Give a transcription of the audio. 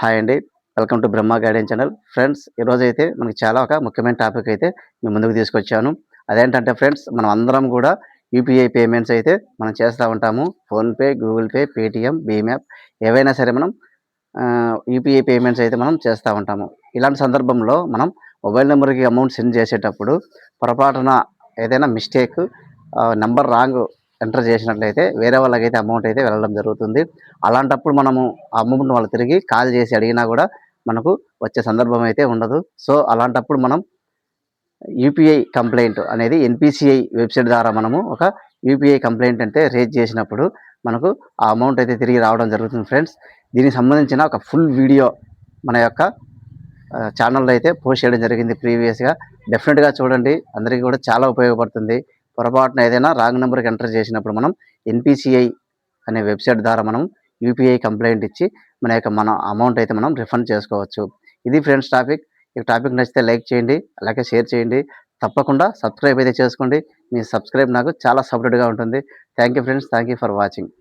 Hi అండి. Welcome to Brahma guidance channel. Friends ఈరోజైతే మనకి చాలా ఒక ముఖ్యమైన టాపిక్ అయితే మీ ముందుకు తీసుకొచ్చాను. అదేంటంటే ఫ్రెండ్స్ మనం అందరం కూడా యూపీఐ పేమెంట్స్ అయితే మనం చేస్తూ ఉంటాము. PhonePe, Google Pay, Paytm, Bhim app ఏవైనా సరే మనం యూపీఐ పేమెంట్స్ అయితే మనం చేస్తూ ఉంటాము. ఇలాంటి సందర్భంలో మనం మొబైల్ నెంబర్‌కి అమౌంట్ సెండ్ చేసేటప్పుడు పొరపాటున ఏదైనా మిస్టేక్ నంబర్ రాంగ్ ఎంటర్ చేసినట్లయితే వేరే వాళ్ళకైతే అమౌంట్ అయితే వెళ్ళడం జరుగుతుంది. అలాంటప్పుడు మనము ఆ అమౌంట్‌ని వాళ్ళు తిరిగి కాల్ చేసి అడిగినా కూడా మనకు వచ్చే సందర్భం అయితే ఉండదు. సో, అలాంటప్పుడు మనం యూపీఐ కంప్లెయింట్ అనేది ఎన్‌పీసీఐ వెబ్‌సైట్ ద్వారా మనము ఒక యూపీఐ కంప్లెయింట్ అంటే రేజ్ చేసినప్పుడు మనకు ఆ అమౌంట్ అయితే తిరిగి రావడం జరుగుతుంది ఫ్రెండ్స్. దీనికి సంబంధించిన ఒక ఫుల్ వీడియో మన యొక్క ఛానల్‌లో అయితే పోస్ట్ చేయడం జరిగింది ప్రీవియస్‌గా. డెఫినిట్‌గా చూడండి. అందరికీ కూడా చాలా ఉపయోగపడుతుంది. పొరపాటున ఏదైనా రాంగ్ నంబర్‌కి ఎంటర్ చేసినప్పుడు మనం ఎన్‌పీసీఐ అనే వెబ్‌సైట్ ద్వారా మనం యూపీఐ కంప్లెయింట్ ఇచ్చి మన అమౌంట్ అయితే మనం రిఫండ్ చేసుకోవచ్చు. ఇది ఫ్రెండ్స్ టాపిక్. ఈ టాపిక్ నచ్చితే లైక్ చేయండి. అలాగే షేర్ చేయండి. తప్పకుండా సబ్స్క్రైబ్ అయితే చేసుకోండి. మీ సబ్స్క్రైబ్ నాకు చాలా సపోర్ట్‌గా ఉంటుంది. Thank you friends. Thank you for watching.